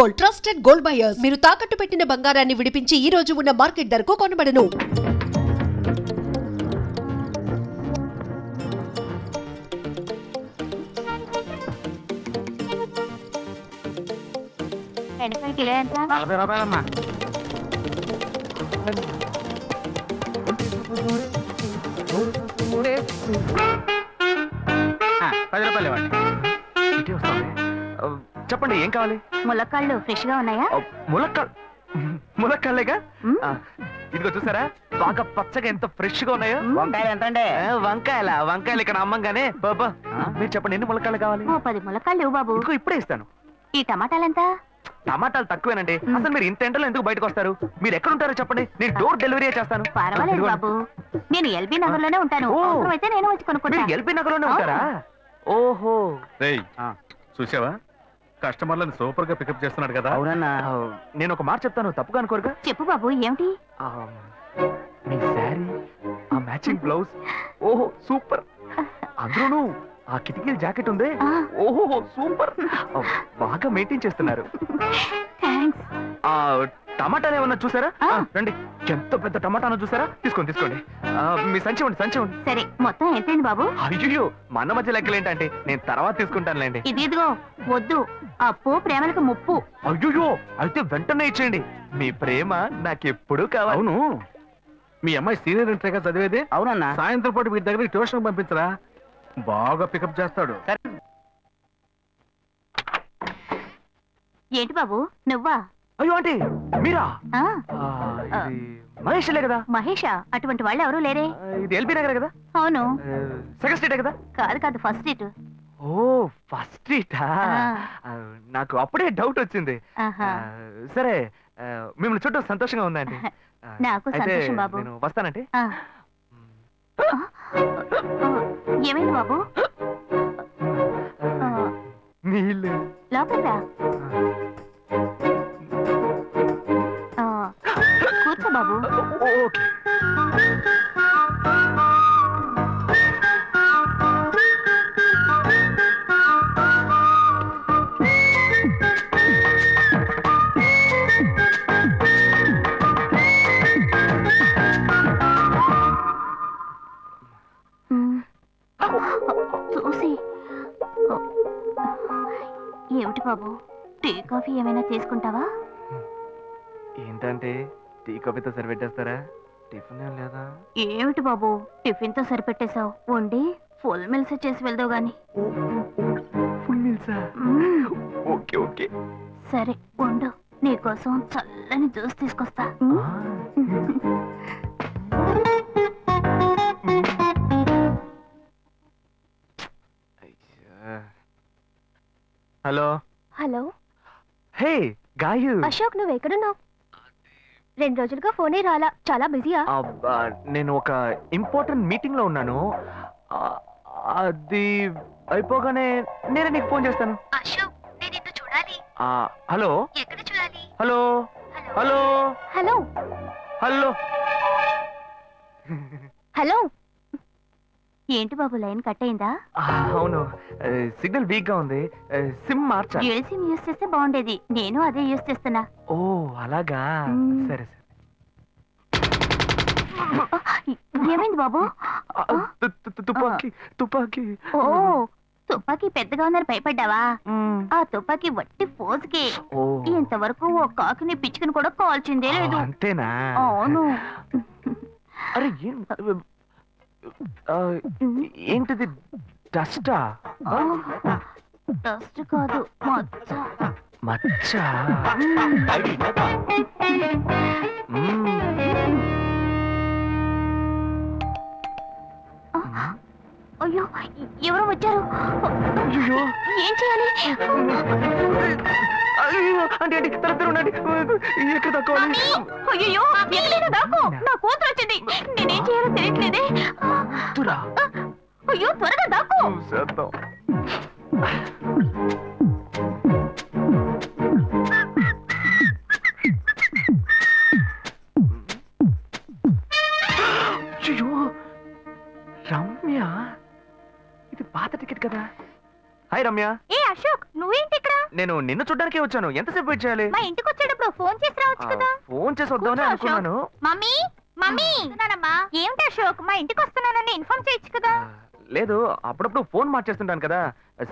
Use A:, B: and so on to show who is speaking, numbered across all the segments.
A: Gold, trusted gold buyers. మీరు తాకట్టు పెట్టిన బంగారాన్ని విడిపించి ఈ రోజు ఉన్న మార్కెట్ ధరకు కొనబడను.
B: కిలో ఎంత?
C: 40 రూపాయలమ్మా. 10 రూపాయలు ఇవ్వండి.
D: ఇటే వస్తుంది. చెప్పండి ఏం కావాలి?
B: ములక్కాళ్ళు ఫ్రెష్ గా ఉన్నాయా?
D: ములక్కాళ్ళేగా. ఇదిగో చూసారా బాగా పచ్చగా ఎంత ఫ్రెష్ గా ఉన్నాయో.
C: వంకాయలు ఎంత అండి?
D: వంకాయలు ఇక్కడ అమ్మంగానే బాబా మీరు చెప్పండి ఎన్ని ములక్కాళ్ళు కావాలి?
B: ఓ 10 ములక్కాళ్ళు ఇవ్వు బాబు.
D: ఇదిగో ఇప్పుడే ఇస్తాను.
B: ఈ టమాటాలు ఎంత?
D: టమాటాలు తక్కువేనండి. అసలు మీరు ఇంత ఎండలో ఎందుకు బయటకు వస్తారు? మీరు ఎక్కడ ఉంటారో చెప్పండి, నేను డోర్ డెలివరీ చేస్తాను.
B: పర్వాలేదు బాబు, నేను ఎల్బీ నగర్ లోనే ఉంటాను. అయితే నేను వచ్చి కొనుక్కుంటా.
D: ఎల్బీ నగర్ లోనే ఉంటారా? ఓహో.
E: చూసావా కస్టమర్లను సూపర్ గా పికప్ చేస్తున్నాడు కదా.
C: అవునన్నా.
D: నేను ఒక మాట చెప్తాను, తప్పుగా అనుకోరుగా?
B: చెప్పు బాబు, ఏమిటి?
D: మీ శారీ, ఆ మ్యాచింగ్ బ్లౌజ్, ఓహో సూపర్. అందులోనూ ఆ కిటికీల జాకెట్ ఉంది, ఓహో సూపర్. బాగా మెయింటైన్ చేస్తున్నారు.
B: థాంక్స్.
D: ఆ టమాటాలు ఏమన్నా చూసారా? రండి, ఎంత పెద్ద టమాటాను చూసారా? తీసుకోండి. మీ సంచి ఇవ్వండి.
B: సరే, మొత్తం ఎంతైంది బాబు?
D: అయ్యో మన మధ్య లెక్కలు ఏంటంటే నేను తర్వాత తీసుకుంటానులేండి.
B: ఇదిగో వద్దు, అప్పు ప్రేమలకు ముప్పు.
D: అయ్యో అయితే వెంటనే ఇచ్చేయండి. మీ ప్రేమ నాకెప్పుడు కావాలి.
E: అవును, మీ అమ్మాయి సీనియర్ ఇంటర్ గా చదివేది.
C: అవునన్నా.
E: సాయంత్రం పాటు వీటి దగ్గర ట్యూషన్ పంపించరా, బాగా పికప్ చేస్తాడు.
B: ఏంటి బాబు నువ్వా?
D: అయ్యో అంటే మీరా?
B: ఆ,
D: ఇది మహేష్లే కదా?
B: మహేషా? అటువంటి వాళ్ళు ఎవరూ లేరే.
D: ఇది ఎల్బీ నగర్ కదా?
B: అవును.
D: సెకండ్ స్ట్రీట్ కదా?
B: కాదు, ఫస్ట్ సీట్.
D: ఓ ఫస్ట్ స్ట్రీటా? నాకు అప్పుడే డౌట్ వచ్చింది. సరే, మిమ్మల్ని చుట్టూ సంతోషంగా ఉందండి.
B: నాకు సంతోషం బాబు.
D: నేను వస్తానండి.
B: ఏమైంది బాబు?
D: నీళ్ళు
B: లోపలికి రా. కూర్చో బాబు.
D: ఓకే.
B: చూసి ఏమిటి బాబు, టీ కాఫీ ఏమైనా తీసుకుంటావా?
D: ఏంటంటే టీ కాఫీతో సరిపెట్టేస్తారా? టిఫిన్ ఏం లేదా?
B: ఏమిటి బాబు, టిఫిన్ తో సరిపెట్టేశావు. వండి ఫుల్ మిల్స్ చేసి వెళ్దావు గాని.
D: ఫుల్ మీల్సా? ఓకే.
B: సరే వండు, నీకోసం చల్లని జ్యూస్ తీసుకొస్తా.
F: హలో.
D: హే గాయు.
F: అశోక్, నువ్వు ఎక్కడున్నావు? 2 రోజులుగా ఫోనే రాలా, చాలా బిజీయా?
D: నేను ఒక ఇంపార్టెంట్ మీటింగ్ లో ఉన్నాను. అది అయిపోగానే నేనే నీకు ఫోన్ చేస్తాను.
F: అశోక్, నేను నిన్ను చూడాలి.
D: హలో.
F: ఎక్కడ చూడాలి?
D: హలో.
F: హలో. హలో.
B: ఏంటి బాబు, లైన్ కట్ అయిందా?
D: అవును, సిగ్నల్ వీక్ గా ఉంది. సిమ్ మార్చా.
B: డ్యూయల్ సిమ్ యూస్ చేస్తే బాగుండేది. నేను అదే యూస్ చేస్తున్నా.
D: ఓ అలాగా. సరే.
B: ఏమైంది బాబు?
D: తుపాకీ.
B: ఓ, తుపాకీ పెద్దగా ఉందని భయపడ్డావా? ఆ తుపాకీ వట్టి ఫోజుకే. ఇంతవరకు ఓ కాకిని పిచ్చుకుని కూడా కాల్చిందే లేదు.
D: అంతేనా?
B: అవును.
D: అరే ఏంటిది? డస్టా?
B: డస్ట్ కాదు,
D: మచ్చ.
B: అయ్యో, ఎవరో వచ్చారు. ఏం చేయాలి?
D: అంటే ఎక్కడ తక్కువాలి?
B: అయ్యో, ఎక్కడైనా దాక్కో, నా కూతురు వచ్చింది. నేనేం చేయాలో తెలియట్లేదే. అయ్యో, త్వరగా దాక్కో.
D: రమ్య, ఇది పాత టికెట్ కదా? హాయ్ రమ్య.
B: ఏ అశోక్, నువ్వేంటి ఇక్కడ?
D: నేను నిన్ను చూడ్డానికే వచ్చాను. ఎంతసేపు వెయిట్ చేయాలి?
B: మా ఇంటికి వచ్చేటప్పుడు ఫోన్ చేసి రావచ్చు కదా.
D: ఫోన్ చేసి వద్దామని
B: కూర్చో,
D: అనుకున్నాను.
B: మమ్మీ మమ్మీ వస్తున్నానమ్మా. ఏమిటి అశోక్, మా ఇంటికి వస్తున్నానని ఇన్ఫార్మ్ చేయొచ్చు కదా.
D: లేదు, అప్పుడప్పుడు ఫోన్ మార్చేస్తుంటాను కదా,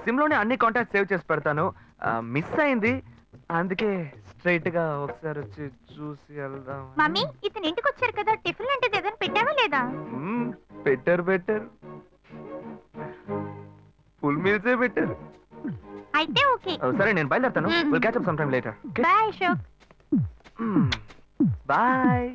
D: సిమ్ లోనే అన్ని కాంటాక్ట్ సేవ్ చేసి పెడతాను. మిస్ అయింది, అందుకే స్ట్రైట్ గా ఒకసారి వచ్చి చూసి వెళ్దాం.
B: మమ్మీ ఇతను ఇంటికి వచ్చారు కదా, టిఫిన్ లాంటిది ఏదైనా పెట్టావా లేదా?
D: బెటర్ ఫుల్ మీల్సే బెటర్.
B: అయితే ఓకే.
D: సరే నేను బయలుదేరుతాను. Will catch up some time later.
B: Bye Ashok.
D: Bye.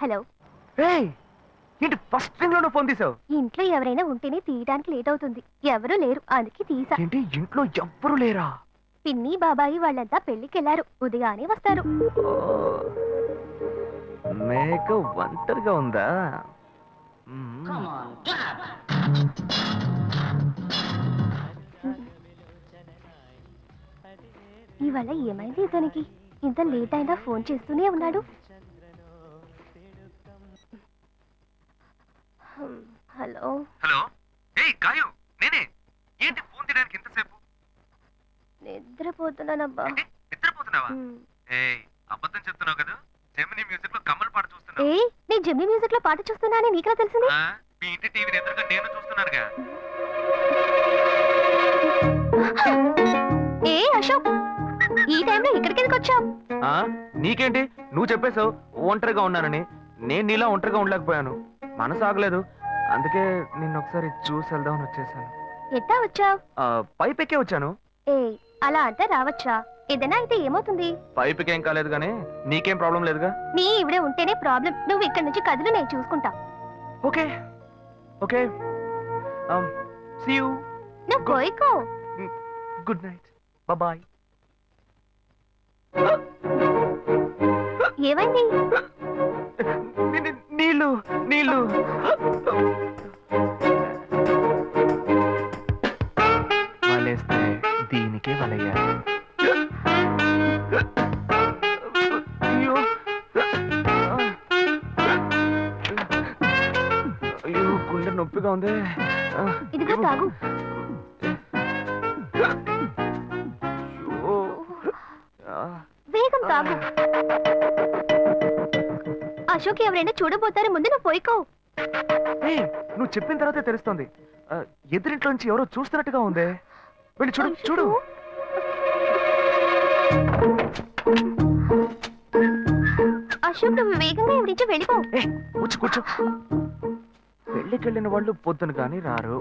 F: Hello,
D: ఏంటి ఫస్ట్ రింగ్ లోనే ఫోన్ తీసావు?
F: ఇంట్లో ఎవరైనా ఉంటేనే తీయడానికి లేట్ అవుతుంది. ఎవరూ లేరు, అందుకే తీసా.
D: ఏంటి ఇంట్లో ఎవ్వరు లేరా?
F: పిన్ని బాబాయి వాళ్ళంతా పెళ్లికెళ్లారు, ఉదయానే వస్తారు.
D: మేక ఒంటరిగా ఉందా?
F: ఇవాళ ఏమైంది ఇతనికి? ఇంత లేట్ అయినా ఫోన్ చేస్తూనే ఉన్నాడు. హలో
D: హలో, ఏయ్ గాయు, నేనే. ఏంటి ఫోన్ తీయడానికి ఎంతసేపు?
F: నిద్రపోతున్నానబ్బా.
D: నిద్రపోతున్నావా? ఏయ్ అబద్ధం చెప్తున్నావు కదా. జెమిని మ్యూజిక్ లో కమల్ పాట చూస్తున్నావు.
F: ఏ, నేను జెమిని మ్యూజిక్ లో పాట చూస్తున్నానని నీకెలా తెలిసింది?
D: మీ ఇంటి టీవీని ఎదురుగా నేను చూస్తున్నానుగా.
F: ఏ అశోక్, ఈ టైంలో ఇక్కడికి ఎందుకు వచ్చావు?
D: నీకేంటి, నువ్వు చెప్పేశావు ఒంటరిగా ఉన్నానని. నేను నీలా ఒంటరిగా ఉండలేకపోయాను, మనసు ఆగలేదు. అందుకే నిన్ను ఒకసారి చూసి వెళ్దామని వచ్చేసాను.
F: ఎట్టా వచ్చావు?
D: పైపెక్కే వచ్చాను.
F: ఏ, అలా అంటే రావచ్చా? ఏదైనా అయితే ఏమవుతుంది?
D: పైపెక్కేం కాలేదు కానీ నీకేం ప్రాబ్లం లేదుగా.
F: నీ ఇవిడే ఉంటేనే ప్రాబ్లం. నువ్వు ఇక్కడి నుంచి కదులు, నేను చూసుకుంటా.
D: Okay okay, see you.
F: నువ్వు కోయికో.
D: Good night, bye.
F: ఏమైంది?
D: నీళ్ళు నీళ్ళు. వలేస్తే దీనికే వలయ్యారు. అయ్యో అయ్యో, గుండె నొప్పిగా ఉంది.
F: ఇదిగో తాగు. వేగం తాగు. అశోక్ ఎవరైనా చూడబోతారు, ముందు నువ్వు పోయికో.
D: నువ్వు చెప్పిన తర్వాతే తెలుస్తోంది. ఎదురింట్లో నుంచి ఎవరో చూస్తున్నట్టుగా ఉంది. వెళ్ళి చూడు చూడు.
F: అశోక్, నువ్వు వేగంగా ఎవరి నుంచి వెళ్ళిపో.
D: కూర్చో కూర్చో. పెళ్ళికెళ్ళిన వాళ్ళు పొద్దున కానీ రారు.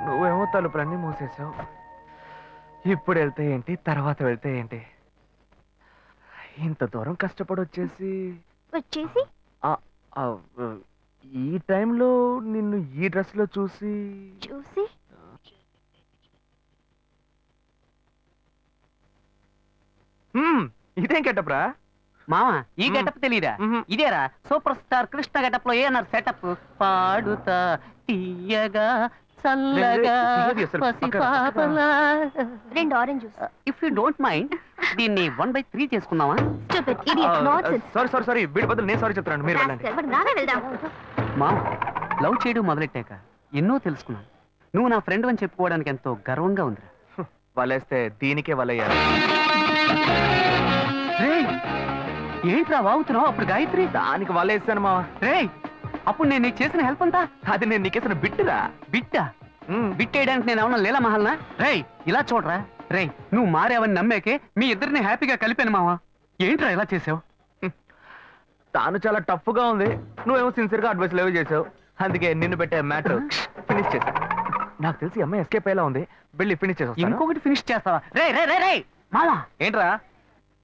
D: నువ్వేమో తలుపులన్నీ మూసేసావు. ఇప్పుడు వెళ్తే ఏంటి, తర్వాత వెళ్తే ఏంటి? ఇంత దూరం కష్టపడి వచ్చేసి ఈ టైంలో నిన్ను ఈ డ్రెస్ లో చూసి ఇదేం గెటప్రా?
C: మామా ఈ గెటప్ తెలీదా? ఇదేరా సూపర్ స్టార్ కృష్ణ గెటప్ లో ఏనారు సెటప్. పాడుతా తీయగా చల్లగా పసిపాపలా.
F: 2 orange juice.
C: If you don't mind దీన్ని 1/3 చేసుకుందామా?
D: సారీ, వీడి బదులు నేను సారీ చెప్తాను. మీరు వెళ్ళండి.
C: మామ, లవ్ చేయడం మొదలెట్టాక ఎన్నో తెలుసుకున్నాను. నువ్వు నా ఫ్రెండ్ అని చెప్పుకోవడానికి ఎంతో గర్వంగా ఉందిరా.
D: వలేస్తే దీనికే వలయ్యారు.
C: ఏంట్రా వాగుతున్నావు? అప్పుడు గాయత్రి
D: దానికి వలేసాను మా.
C: అప్పుడు నేను నీకు చేసిన హెల్ప్ అంతా
D: అది నేను నీకేసిన బిట్టురా.
C: బిట్టా? బిట్టేయడానికి నేను ఏమన్నా లీలా మహల్నా? ఇలా చూడరా. నువ్వు మారేవని నమ్మేకే మీ ఇద్దరిని హ్యాపీగా కలిపాను మావా. ఏంట్రా ఇలా చేసావు?
D: తాను చాలా టఫ్ గా ఉంది, నువ్వేమో సిన్సియర్ గా అడ్వైస్ లేవు చేసావు. అందుకే నిన్ను పెట్టే మ్యాటర్ ఫినిష్ చేసా. నాకు తెలిసి అమ్మాయి ఎస్కేప్ అయ్యేలా ఉంది. వెళ్ళి ఫినిష్ చేసా.
C: ఇంకొకటి ఫినిష్ చేస్తావా? రే మావా,
D: ఏంట్రా?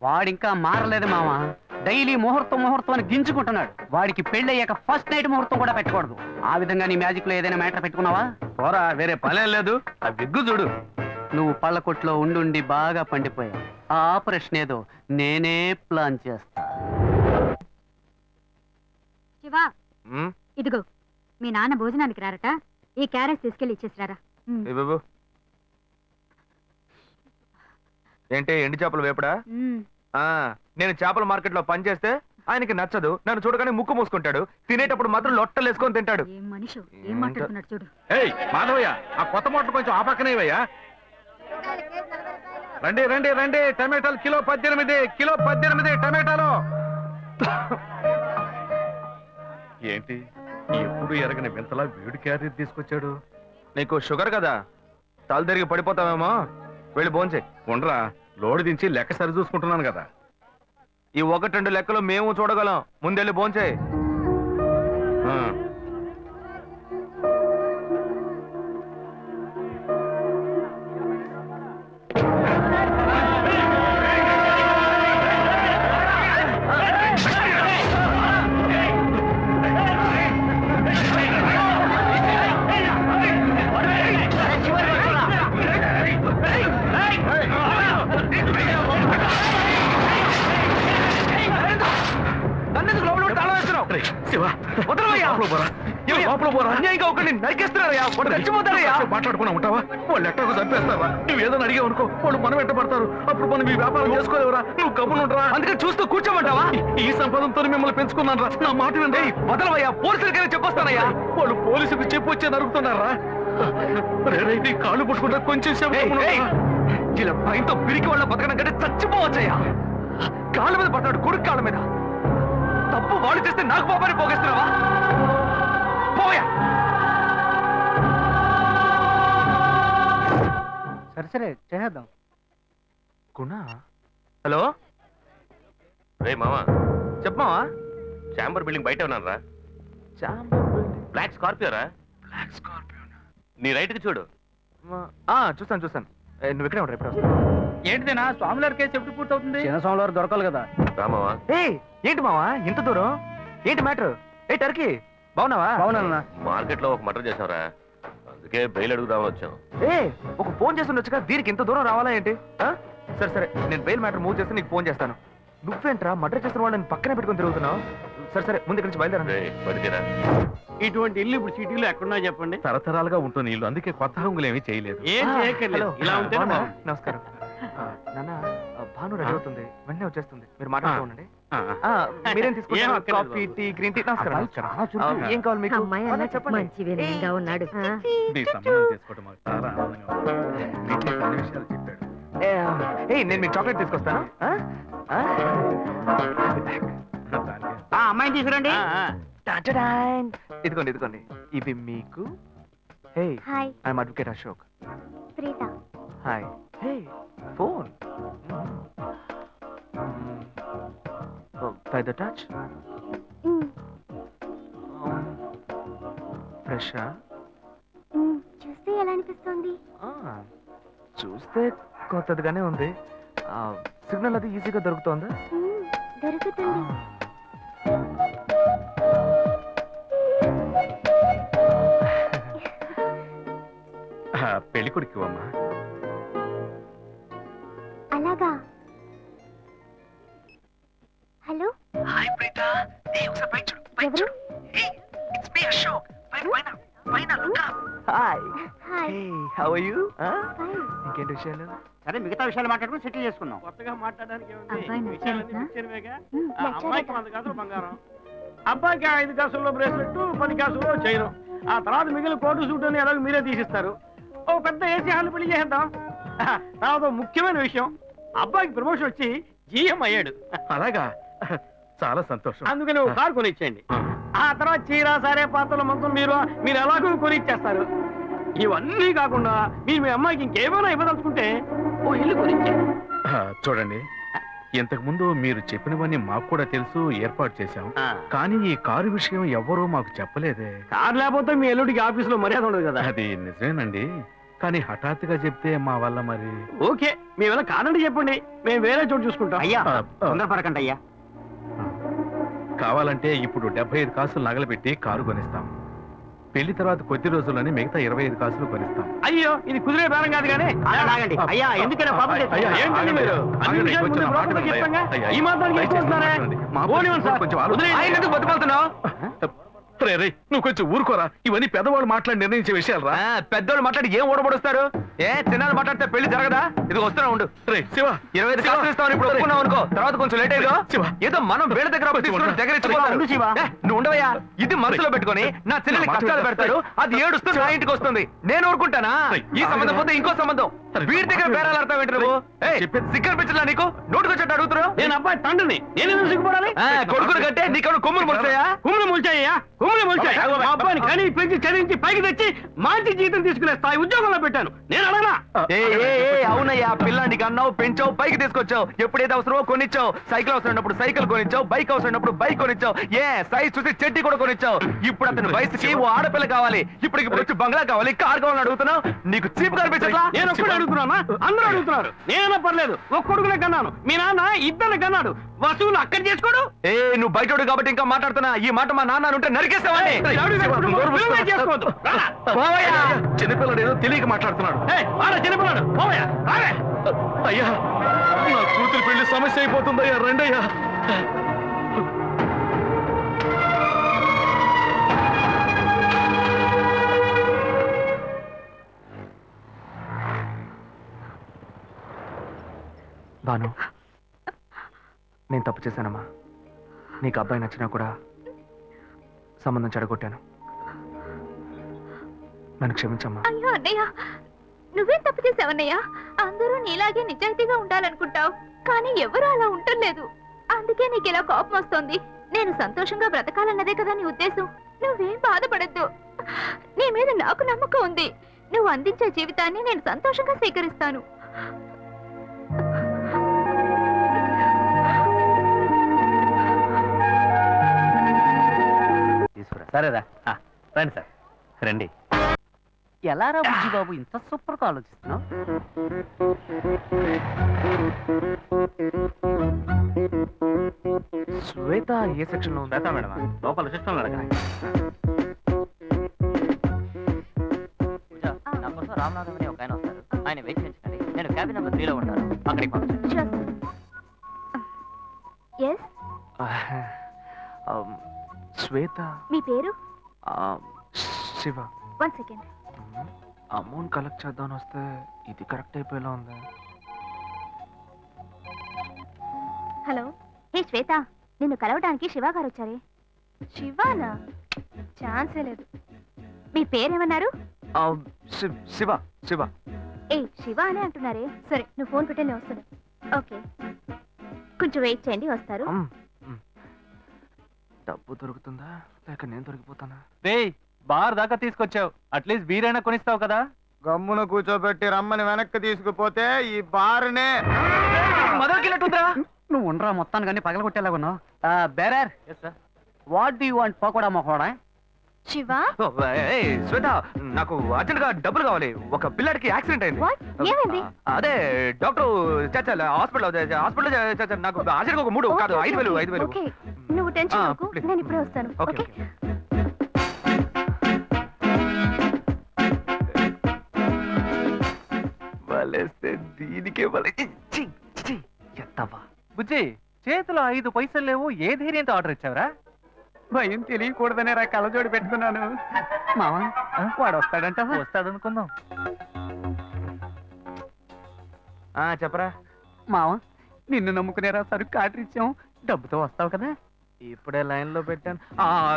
C: వాడింకా మారలేదు మావా. డైలీ ముహూర్తం అని గింజుకుంటున్నాడు. వాడికి పెళ్ళయ్యాక ఫస్ట్ నైట్ ముహూర్తం కూడా పెట్టకూడదు. ఆ విధంగా నీ మ్యాజిక్ లో ఏదైనా మ్యాటర్ పెట్టుకున్నావా?
D: పోరా, వేరే పనేం లేదు. ఆ విగ్గు చూడు.
C: నువ్వు పళ్ళ కొట్లో ఉండి బాగా పండిపోయావు. ఆ ఆపరేషన్ ఏదో నేనే ప్లాన్ చేస్తా.
B: శివా, ఇదిగో
F: మీ నాన్న భోజనానికి రారట ఈ క్యారెట్ తీసుకెళ్ళి ఇచ్చేసిరారా
D: ఏ బాబు ఏంటి ఎండి చేపలు వేపడా నేను చేపల మార్కెట్ లో పనిచేస్తే ఆయనకి నచ్చదు, నన్ను చూడగానే ముక్కు మూసుకుంటాడు, తినేటప్పుడు మాత్రం లొట్టలు వేసుకొని తింటాడు.
F: ఏం మనిషి ఏం మాట్లాడుతున్నాడు చూడు.
E: ఏయ్ మాధవయ్య, ఆ కొత్త మోటార్ కొంచెం ఆ పక్కనేవయ్యా. రండి రండి రండి, టమాటాలు కిలో 18 టమాటాలు. ఏంటి ఎప్పుడు ఎరగని వింతలా వేడి క్యారీ తీసుకొచ్చాడు?
D: నీకు షుగర్ కదా, తల తిరిగి పడిపోతావేమో, వెళ్ళి భోంచే.
E: ఉండరా, లోడు దించి లెక్క సరి చూసుకుంటున్నాను కదా.
D: ఈ 1-2 లెక్కలు మేము చూడగలం, ముందెళ్ళి భోంచే.
E: మాట్లాడుకున్నా ఉంటావా? వాళ్ళు ఎట్టకు చంపేస్తావా? నువ్వు ఏదైనా అడిగావు అనుకో, వాళ్ళు మనం వెంటబడతారు. అప్పుడు మనం ఈ వ్యాపారం చేసుకోలేవరా? నువ్వు కమ్మునుంటరా? అందుకని చూస్తూ కూర్చోమంటావా? ఈ సంపదంతో మిమ్మల్ని పెంచుకున్నాను రా, నా మాట వినండి. వదలవయ్యా, పోలీసులకైనా చెప్పొస్తానయ్యా. వాళ్ళు పోలీసుకు చెప్పు వచ్చే నరుకుతున్నారా? నీ కాళ్ళు పుట్టుకుంటా కొంచెం ఇలా భయంతో పిరికి వాళ్ళ బతకడం కంటే చచ్చిపోవచ్చయ్యా. కాళ్ళ మీద పడతాడు, కొడుకు కాళ్ళ మీద. తప్పు వాళ్ళు చేస్తే నాకు పాపాన్ని పోగేస్తున్నావా? పోయా.
C: సరే చేద్దాం.
D: గుణ, హలో
G: రే మామా,
D: చెప్పమావా.
G: చాంబర్ బిల్డింగ్ బయట ఉన్నారా? బ్లాక్ స్కార్పియో రా. నీ రైట్ కి చూడు.
D: చూస్తాను. నువ్వు ఇక్కడే ఉంటావు, ఎప్పుడు వస్తావు?
C: ఏంటిదేనా స్వామివారి కేసు ఎప్పుడు పూర్తవుతుంది? చిన్న స్వామివారు దొరకాలి కదా.
G: రామావా,
D: ఏంటి మావా ఇంత దూరం? ఏంటి మ్యాటర్? టర్కీ బాగున్నావా?
C: అవునన్నా.
G: మార్కెట్ లో ఒక మర్డర్ చేసావురా, అందుకే బెయిల్ అడుగుదామని వచ్చాం.
D: ఒక ఫోన్ చేస్తుండొచ్చుగా, దీనికి ఇంత దూరం రావాలా ఏంటి? సరే నేను బెయిల్ మ్యాటర్ మూవ్ చేస్తే నీకు ఫోన్ చేస్తాను. నువ్వేంట్రా మర్డర్ చేసిన వాళ్ళని పక్కనే పెట్టుకుని తిరుగుతున్నావు? సరే ముందు ఇక్కడి నుంచి బయలుదేరండి.
G: పడితేరా
C: ఇటువంటి ఇల్లు ఇప్పుడు సిటీలో ఎక్కడున్నా చెప్పండి.
E: తరతరాలుగా ఉంటుంది ఇల్లు, అందుకే కొత్త హంగులు ఏమీ చేయలేదు.
C: ఏం చేయక్కర్లేదు, ఇలా ఉంటే
D: నమస్కారం. నాన్న, భాను రెడీ అవుతుంది, వెంటనే వచ్చేస్తుంది, మీరు మాట్లాడుతూ ఉండండి. మీరేం తీసుకుంటారు? Coffee, tea, green tea? నమస్కారం. ఏం కావాలి మీకు? చెప్పండి.
A: మంచి వినయంగా ఉన్నాడు.
E: నీ సంబంధం చేసుకోవడం మాకు చాలా ఆనందంగా ఉంది. నీతో కొన్ని విషయాలు చెప్పాడు.
D: నేను మీకు చాక్లెట్ తీసుకొస్తాను.
C: అమ్మాయిని తీసుకురండి.
D: ఇదిగోండి ఇవి మీకు.
F: Hi
D: I'm advocate Ashok.
F: Preetha
D: hi. Phone by the touch. ఫ్రెషా?
F: చూస్తే ఎలా అనిపిస్తుంది?
D: చూస్తే కొత్తదిగానే ఉంది. సిగ్నల్ అది ఈజీగా దొరుకుతోందా?
F: దొరుకుతుంది.
E: పెళ్లి కొడుకు అమ్మా.
F: అలాగా. Hello,
D: hi Preetha. ఒకసారి పైకి చూడు, పైకి
F: ఎవరు?
D: చూడు. It's me Ashok. పైన look up. Hi.
F: Hi.
D: How are you?
F: Fine.
D: ఇంకేంటి విషయాలు?
C: సరే మిగతా విషయాలు మాట్లాడుకుని సెటిల్ చేసుకుందాం. కొత్తగా మాట్లాడడానికి
F: అబ్బాయి నచ్చాడా?
C: అమ్మాయికి 100 కాసులు బంగారం, అబ్బాయికి 5 కాసుల్లో బ్రేస్లెట్, 10 కాసుల్లో చైన్. ఆ తర్వాత మిగిలిన కోటు సూట్ అని ఎలాగో మీరే తీసిస్తారు. ఓ పెద్ద ఏసీ హాల్ పెళ్లి చేద్దాం. తర్వాత ముఖ్యమైన విషయం, అబ్బాయికి ప్రమోషన్ వచ్చి జీఎం అయ్యాడు.
E: అలాగా, చాలా సంతోషం.
C: అందుకని ఒక కారు కొనిచ్చేయండి. ఆ తర్వాత చీర, సారే, పాత్రల మొత్తం మీరు ఎలాగో కొనిచ్చేస్తారు. ఇవన్నీ కాకుండా మీరు మీ అమ్మాయికి ఇంకేమైనా ఇవ్వదలుచుకుంటే ఓ ఇల్లు కొనిచ్చేయండి.
E: చూడండి, ఇంతకు ముందు మీరు చెప్పినవన్నీ మాకు కూడా తెలుసు, ఏర్పాటు చేశాం. కానీ ఈ కారు విషయం ఎవ్వరూ మాకు చెప్పలేదే.
C: కారు లేకపోతే మీ ఎల్లుడికి ఆఫీసులో మర్యాద ఉండదు కదా.
E: అది నిజమేనండి, కానీ హఠాత్తుగా చెప్తే మా వల్ల మరి.
C: ఓకే, మేము ఎలా కాదండి చెప్పండి, మేము వేరే చోటు చూసుకుంటాం. అయ్యా తొందరపడకండి అయ్యా.
E: కావాలంటే ఇప్పుడు 75 కాసులు నగలబెట్టి కారు కొనిస్తాం. పెళ్లి తర్వాత కొద్ది రోజుల్లోనే మిగతా 25 కాసులు కొనిస్తాం.
C: అయ్యో, ఇది కుదిరే బేరం కాదు కానీ. అయ్యా ఎందుకైనా పాపం
E: అయ్యా,
C: ఏంటండి మీరు? అన్ని విషయాలు ముందు బ్రోకర్లకు చెప్తాంగా? ఈ మాత్రానికి ఎక్కువ వస్తున్నారే? పోనివ్వండి సార్.
D: కొంచెం బతుకుతున్నావు.
E: రే రే నువ్వు కొంచెం ఊరుకోరా, ఇవన్నీ పెద్దవాళ్ళు మాట్లాడి నిర్ణయించే విషయాలు రా.
D: పెద్దోళ్ళు మాట్లాడి ఏం ఓడబడుస్తారు? చిన్నాళ్ళు మాట్లాడితే పెళ్లి జరగదా? ఇది వస్తున్నా ఉండు.
E: రే శివ,
D: 25 కాసులు ఇస్తామని ఇప్పుడు ఒప్పుకున్నావు అనుకో, తర్వాత కొంచెం లేట్ అయ్యో
E: శివ.
D: ఏదో మనం వేడి దగ్గర తీసుకుని దగ్గర ఇచ్చిపోతారు.
C: ఉండు శివ.
D: నువ్వు ఉండవయ్యా, ఇది మనసులో పెట్టుకొని నా చెల్లెలి కష్టాలు పెడతారు, అది ఏడుస్తూ నా ఇంటికి వస్తుంది, నేను ఊరుకుంటానా? ఈ సంబంధం పోతే ఇంకో సంబంధం, వీడి దగ్గర బేరాలు ఆడతావు ఏంటి నువ్వు? సిక్కర్ పిచ్చలా నీకు? నోటుకొచ్చేట్టు అడుగుతున్నావు?
C: నేను అబ్బాయి తండ్రిని, నేను ఎందుకు సిగ్గుపడాలి?
D: కొడుకులు కంటే నీకు కొమ్ములు ముడిచాయా?
C: కుమ్ములు మొలిచాయ్యా, కుమ్ములు మొలిచాయి. మా అబ్బాయిని కానీ పెంచి చదివించి పైకి తెచ్చి మంచి జీతం తీసుకునే స్థాయి ఉద్యోగంలో పెట్టాను. నేను అడగనా?
D: అవునయ్యా, పిల్లానికి అన్నావు, పెంచావు, పైకి తీసుకొచ్చావు, ఎప్పుడైతే అవసరమో కొనిచ్చావు. సైకిల్ అవసరం ఉన్నప్పుడు సైకిల్ కొనిచ్చావు, బైక్ అవసరం ఉన్నప్పుడు బైక్ కొనిచ్చావు, సైజ్ చూసి చెట్టి కూడా కొనిచ్చావు. ఇప్పుడు అతని వయసుకి ఓ ఆడపిల్ల కావాలి, ఇప్పుడు వచ్చి బంగ్లా కావాలి, కార్ కావాలని అడుగుతున్నావు. నీకు చీప్ కనిపించట్లా?
C: నేను ఒక్కడే అడుగుతున్నా, అందరూ అడుగుతున్నారు. నేనైనా పర్లేదు, ఒక్కడుగునే కన్నాను, మీ నాన్న ఇద్దరిని కన్నాడు. వసూలు అక్కడ చేసుకోడు.
D: నువ్వు బయటోడు కాబట్టి ఇంకా మాట్లాడుతున్నా. ఈ మాట మా నాన్న ఉంటే నరికేస్తావని.
C: చేసుకోవద్దు.
E: చిన్నపిల్లడు ఏదో తెలియక మాట్లాడుతున్నాడు.
C: చిన్నపిల్లాడు పోవయ్యా, రావే.
E: అయ్యా, నా కూతురు పెళ్లి సమస్య అయిపోతుందయ్యా, రండయ్యా.
D: బాను, నేను తప్పు చేశానమ్మా. నీకు అబ్బాయి నచ్చినా కూడా సంబంధం చెడగొట్టాను, నన్ను క్షమించమ్మా.
F: అయ్యో అన్నయ్య, నువ్వేం తప్పు చేసావన్నయ్య? అందరూ నీలాగే నిజాయితీగా ఉండాలనుకుంటావు, కానీ ఎవరు అలా ఉండలేదు. అందుకే నీకు ఇలా కోపం వస్తుంది. నేను సంతోషంగా బ్రతకాలన్నదే కదా నీ ఉద్దేశం. నువ్వేం బాధపడద్దు, నీ మీద నాకు నమ్మకం ఉంది. నువ్వు అందించే జీవితాన్ని నేను సంతోషంగా స్వీకరిస్తాను.
H: సరేరా, రండి సార్, రండి. ఎలారా బుజ్జి బాబు ఇంత సూపర్ గా ఆలోచిస్తున్నావు?
D: శ్వేత ఏ సెక్షన్ లో ఉందా?
G: మేడం లోపల సిస్టమ్ అడగండి.
H: నా కోసం రామనాథం అని ఒక ఆయన వస్తారు, ఆయన వెయిట్ చేయించండి. నేను క్యాబిన్ నెంబర్ 3 లో ఉంటాను, అక్కడికి పంపించండి.
F: ఎస్,
D: శ్వేత.
F: మీ పేరు?
D: శివ.
F: 1 సెకండ్.
D: అమౌంట్ కలెక్ట్ చేద్దామని వస్తే ఇది కరెక్ట్ అయిపోయేలా ఉంది.
F: హలో. హే శ్వేత, నిన్ను కలవడానికి శివ గారు వచ్చారే. శివానా? ఛాన్సే లేదు. మీ పేరేమన్నారు?
D: శివ. శివ.
F: శివ అనే అంటున్నారే. సరే, నువ్వు ఫోన్ పెట్టే నేను వస్తాను. ఓకే, కొంచెం వెయిట్ చేయండి, వస్తారు.
D: డబ్బు దొరుకుతుందా లేక నేను దొరికిపోతానా?
H: రేయ్, బార్ దాకా తీసుకొచ్చావు, అట్లీస్ట్ బీరైనా కొనిస్తావు కదా.
C: గమ్మున కూర్చోబెట్టి రమ్మని వెనక్కి తీసుకుపోతే ఈ బారునే
D: మొదలుకెళ్ళట్టుందిరా.
H: నువ్వు ఉండరా, మొత్తాన్ని కానీ పగలగొట్టేలాగా ఉన్నావు. Bearer, what do you want? Pakoda మొకోడా?
F: శివ,
D: శ్వేత, నాకు అర్జెంట్ గా డబ్బులు కావాలి. ఒక పిల్లాడికి యాక్సిడెంట్ అయింది.
F: What? ఏమైంది?
D: అదే డాక్టర్ హాస్పిటల్ నాకు అర్జెంట్ ఒక 3 కాదు 5,000.
F: ఓకే, నువ్వు టెన్షన్ అవ్వకు,
D: please.
F: నేను ఇప్పుడే వస్తాను.
D: ఓకే.
F: ఓకే.
D: వలేస్తే దీనికే ఎత్తవా.
H: బుజ్జి, చేతిలో 5 పైసలు లేవు, ఏ ధైర్యంతో ఆర్డర్ ఇచ్చావురా?
C: భయం తెలియకూడదనే రా కళ్ళజోడి పెట్టుకున్నాను.
H: మావా, వాడు వస్తాడంట. వస్తాడనుకుందాం.
D: చెప్పరా
H: మావా, నిన్ను నమ్ముకునేరా సరుకు ఆర్డర్ ఇచ్చాం, డబ్బుతో వస్తావు కదా.
D: ఇప్పుడే లైన్ లో పెట్టాను.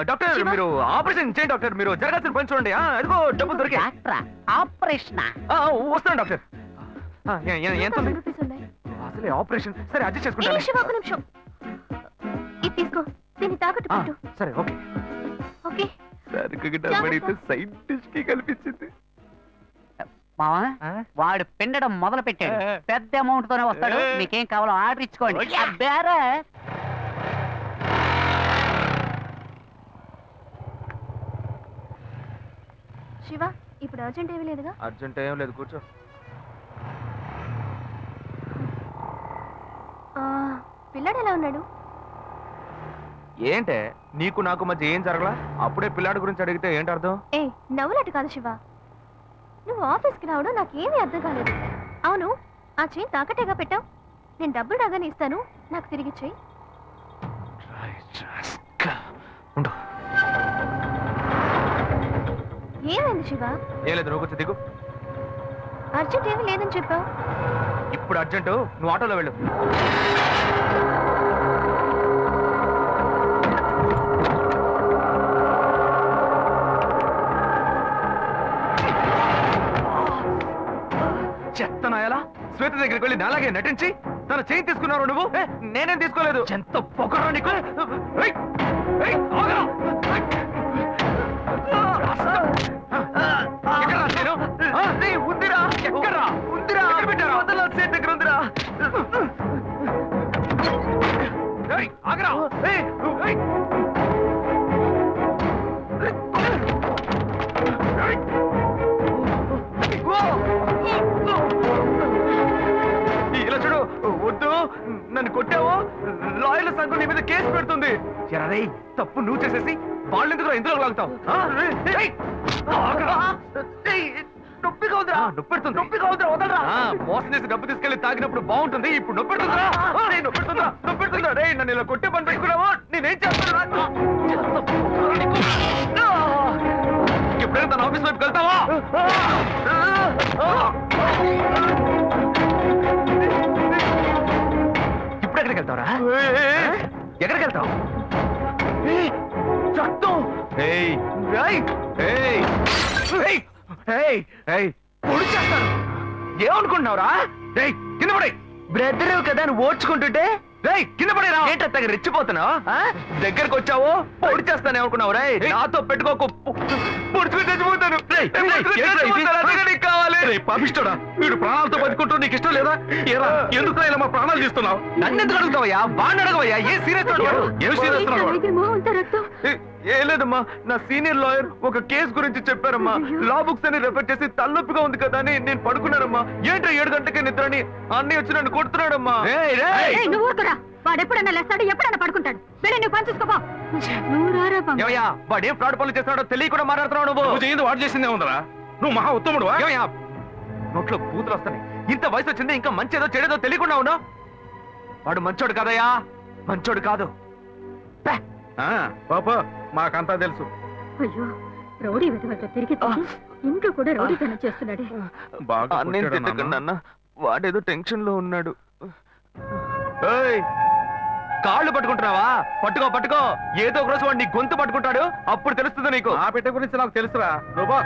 D: డాక్టర్, మీరు ఆపరేషన్ చేయండి డాక్టర్. మీరు జరగాల్సిన పని చూడండి. అదిగో డబ్బులు దొరికే.
H: ఆపరేషన్
D: వస్తాను డాక్టర్. ఎంత ఉంది?
F: రూపీస్ ఉన్నాయి.
D: అసలే ఆపరేషన్. సరే, అడ్జస్ట్
F: ఏ,
D: చేసుకుంటాను.
F: శివ, ఒక నిమిషం. ఇది తీసుకో, దీన్ని తాకట్టు పెట్టు.
D: సరే, ఓకే.
F: ఓకే.
D: సరుకు డబ్బడితే సైడ్ డిష్ కి కల్పించింది.
H: మావా, వాడు పిండడం మొదలు పెట్టాడు. పెద్ద అమౌంట్ తోనే వస్తాడు. మీకేం కావాలో ఆర్డర్ ఇచ్చుకోండి.
F: శివ, ఇప్పుడు అర్జెంట్ ఏమీ లేదుగా?
D: అర్జెంట్ ఏం లేదు, కూర్చో.
F: పిల్లాడు ఎలా ఉన్నాడు?
D: ఏంటే, నీకు నాకు మధ్య ఏం జరగలా? అప్పుడే పిల్లాడి గురించి అడిగితే ఏంటి అర్థం?
F: నవ్వులాట కాదు శివ, నువ్వు ఆఫీస్కి రావడం నాకేమీ అర్థం కాలేదు. అవును, ఆ చైన్ తాకట్టేగా పెట్టావు. నేను డబ్బులు రాగానే ఇస్తాను, నాకు తిరిగి చెయ్యి.
D: ఉండు.
B: ఏమైంది శివ?
D: ఏం లేదు, నువ్వు కూర్చో, దిగు.
B: అర్జెంట్ ఏమీ లేదని చెప్పావు.
D: ఇప్పుడు అర్జెంటు, నువ్వు ఆటోలో వెళ్ళు. చెత్తనాయాలా శ్వేత దగ్గరికి వెళ్ళి నాలాగే నటించి తన చేయి తీసుకున్నారు నువ్వు. నేనేం తీసుకోలేదు. ఎంత పొగరా నీకు. ఏయ్, ఏయ్, ఆగరా. ఎక్కడ్రా నేను? ఏయ్, ఉందిరా. ఎక్కడ్రా? ఉందిరా. ఎక్కడ పెట్టారా? వదలా, చేతి దగ్గర ఉందిరా. ఏయ్, ఆగరా. ఏయ్, ఏయ్. ఇలా చూడు, వద్దు. నన్ను కొట్టావో లాయర్ల సంఘం నీ మీద కేసు పెడుతుంది. ఎరా తప్పు నువ్వు చేసేసి వాళ్ళు ఎందుకు ఇందులో లాగుతావు? నొప్పిగా ఉందిరా. నొప్పెడుతుంది. నొప్పిగా ఉందిరా, వదలరా. మోసం చేసి డబ్బు తీసుకెళ్లి తాగినప్పుడు బాగుంటుంది, ఇప్పుడు నొప్పెడుతుందా? నొప్పెడుతుందా? నొప్పెడుతుందా? రే నన్ను ఇలా కొట్టే పని పెట్టుకున్నావా? నేనేం చేస్తాను? ఎప్పుడైనా తన ఆఫీస్ వైపు వెళ్తావా? ఇప్పుడు ఎక్కడికి వెళ్తావరా? ఎక్కడికి వెళ్తావు? ఏమనుకుంటున్నావురా? కింద పడే బ్రదర్ కదా నువ్వు ఓడ్చుకుంటుంటే కింద పడేరా. ఏంటత్తగా రెచ్చిపోతున్నావు? దగ్గరకు వచ్చావో పొడి చేస్తాను అనుకున్నావు. రే నాతో పెట్టుకోకు, పొడుచుకుని చచ్చిపోతాను. కావాలి పాపిస్తాడా? వీడు ప్రాణాలతో బతుకుంటూ నీకు ఇష్టం లేదా? ఏరా ఎందుకు ఇలా మా ప్రాణాలు తీస్తున్నావు? నన్ను ఎందుకు అడుగుతావయ్యా? బాగా అడగవయ్యా. ఏ సీరియస్ ఏం సీరియస్? ఏం లేదమ్మా, నా సీనియర్ లాయర్ ఒక కేసు గురించి చెప్పారమ్మా. లా బుక్స్ అని రెఫర్ చేసి తలనొప్పిగా ఉంది కదా అని నేను పడుకున్నారమ్మా. ఏంటో 7 గంటలకే నిద్రని అన్నీ వచ్చి నన్ను కొడుతున్నాడమ్మా.
B: వాడు ఎప్పుడైనా లేస్తాడు, ఎప్పుడైనా పడుకుంటాడు. వెళ్ళి నువ్వు పని చూసుకోపో.
D: వాడు ఏం ఫ్రాడ్ పనులు చేస్తున్నాడో తెలియకుండా మాట్లాడుతున్నావు. నువ్వు చేయింది వాడు చేసిందే ఉందరా? నువ్వు మహా ఉత్తముడు. నోట్లో బూతులు వస్తాయి. ఇంత వయసు వచ్చింది, ఇంకా మంచేదో చెడేదో తెలియకుండా ఉన్నావు. వాడు మంచోడు కాదయ్యా, మంచోడు కాదు.
E: పాపా మాకంతా తెలుసు.
B: అయ్యో, రౌడీ విధవతో తిరిగి ఇంట్లో కూడా రౌడీతనం చేస్తున్నాడే.
E: బాగా
D: నేను తిట్టకండి అన్న, వాడేదో టెన్షన్ లో ఉన్నాడు. కాళ్ళు పట్టుకుంటున్నావా? పట్టుకో పట్టుకో. ఏదో ఒక రోజు వాడు నీ గొంతు పట్టుకుంటాడు, అప్పుడు తెలుస్తుంది నీకు.
E: ఆ పెట్ట గురించి నాకు తెలుసురా. నువ్వు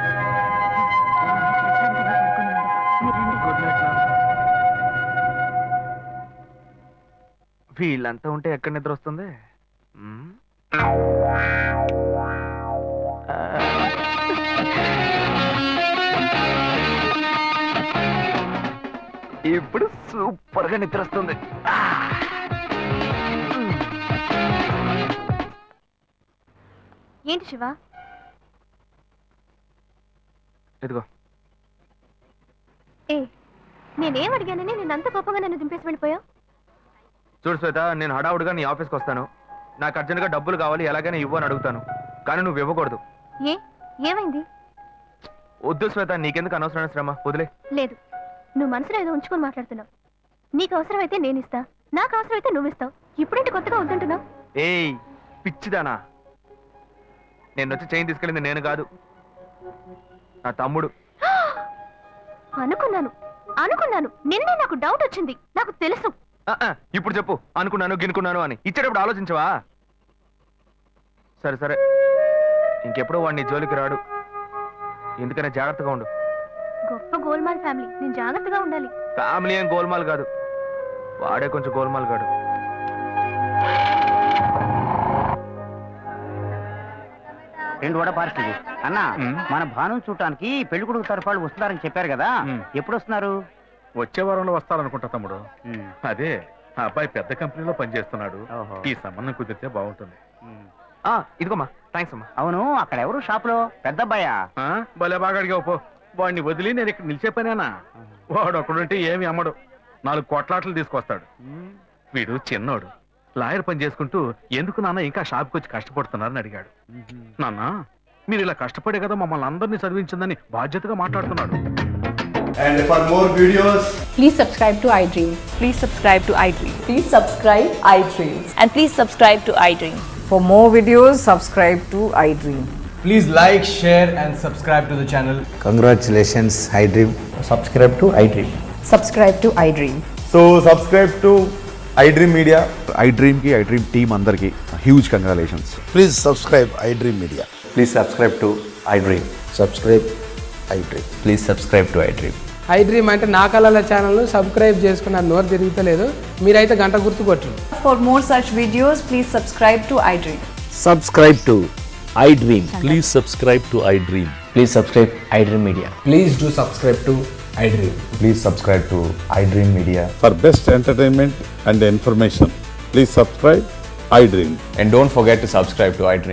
D: వీళ్ళంతా ఉంటే ఎక్కడ నిద్ర వస్తుంది? ఇప్పుడు సూపర్ గా నిద్ర వస్తుంది.
B: ఏంటి శివ?
D: ఇదిగో.
B: ఏ, నేనేం అడిగానని నేనంత కోపంగా నన్ను దింపేసి వెళ్ళిపోయావు?
D: చూడు శ్వేత, నేను హడావుడిగా నీ ఆఫీస్కి వస్తాను. నాకు అర్జెంట్గా డబ్బులు కావాలి, ఎలాగైనా ఇవ్వు అని అడుగుతాను. కానీ నువ్వు ఇవ్వకూడదు.
B: ఏమైంది?
D: వద్దు శ్వేత, నీకెందుకు అనవసరమైన శ్రమ, వదిలే.
B: లేదు, నువ్వు మనసులో ఏదో ఉంచుకొని మాట్లాడుతున్నావు. నీకు అవసరమైతే నేను ఇస్తా, నాకు అవసరమైతే నువ్వు ఇస్తావు. ఇప్పుడేంటి కొత్తగా వద్దంటున్నావు?
D: ఏయ్ పిచ్చిదానా, నేను వచ్చి చైన్ తీసుకెళ్ళింది నేను కాదు, నా తమ్ముడు.
B: అనుకున్నాను నిన్నే. నాకు డౌట్ వచ్చింది, నాకు తెలుసు.
D: ఇప్పుడు చెప్పు, అనుకున్నాను గినుకున్నాను అని. ఇచ్చేటప్పుడు ఆలోచించవా? సరే సరే, ఇంకెప్పుడు వాడిని జోలికి రాడు. ఎందుకనే జాగ్రత్తగా ఉండు.
B: గొప్ప గోల్మాల్ ఫ్యామిలీ, నేను జాగ్రత్తగా ఉండాలి.
D: ఫ్యామిలీ ఏం గోల్మాల్ కాదు, వాడే కొంచెం గోల్మాల్ కాడు.
H: రెండు వడ పార్సల్ అన్న. మన భాను చూడటానికి పెళ్లి కొడుకు తరఫు వాళ్ళు వస్తున్నారని చెప్పారు కదా, ఎప్పుడు వస్తున్నారు?
E: వచ్చే వారంలో వస్తారనుకుంటా తమ్ముడు. అదే ఆ అబ్బాయి పెద్ద కంపెనీలో పనిచేస్తున్నాడు. ఈ సంబంధం కుదిరితే బాగుంటుంది.
D: ఇదిగోమ్మా, థ్యాంక్స్ అమ్మా.
H: అవును, అక్కడ ఎవరు షాప్ లో? పెద్ద అబ్బాయా?
E: భలే బాగా అడిగావు పో. వాడిని వదిలి నేను ఇక్కడ నిలిచే పనేనా? వాడు ఒకడుంటే ఏమి అమ్మడు, 4 కోట్లాట్లు తీసుకొస్తాడు. వీడు చిన్నోడు, లాయర్ పని చేసుకుంటూ ఎందుకు నాన్న ఇంకా షాప్కి వచ్చి కష్టపడుతున్నారని అడిగాడు. నాన్న, మీరు ఇలా కష్టపడే కదా మమ్మల్ని అందరినీ చదివించిందని బాధ్యతగా మాట్లాడుతున్నాడు.
I: And for more videos,
J: please subscribe to iDream.
F: Please subscribe to iDream.
J: Please subscribe iDream.
F: And please subscribe to iDream.
J: For more videos, subscribe to iDream.
I: Please like, share, and subscribe to the channel.
K: Congratulations, iDream.
H: Subscribe to iDream.
J: Subscribe to iDream.
I: So subscribe to iDream Media.
E: iDream కి iDream team అందరికి huge congratulations.
K: Please subscribe iDream Media.
H: Please subscribe to iDream.
K: Subscribe iDream.
H: Please subscribe to iDream.
L: iDream అంటే నా కళల ఛానల్ను subscribe చేసుకున్న నోరు తిరుగుతలేదు. మీరైతే గంట గుర్తు కొట్టు.
J: For more such videos, please subscribe to iDream.
H: Subscribe to iDream.
G: Please subscribe to iDream.
H: Please subscribe iDream Media.
L: Please do subscribe to iDream.
K: Please subscribe to iDream Media.
E: For best entertainment and information please subscribe iDream.
K: And don't forget to subscribe to iDream.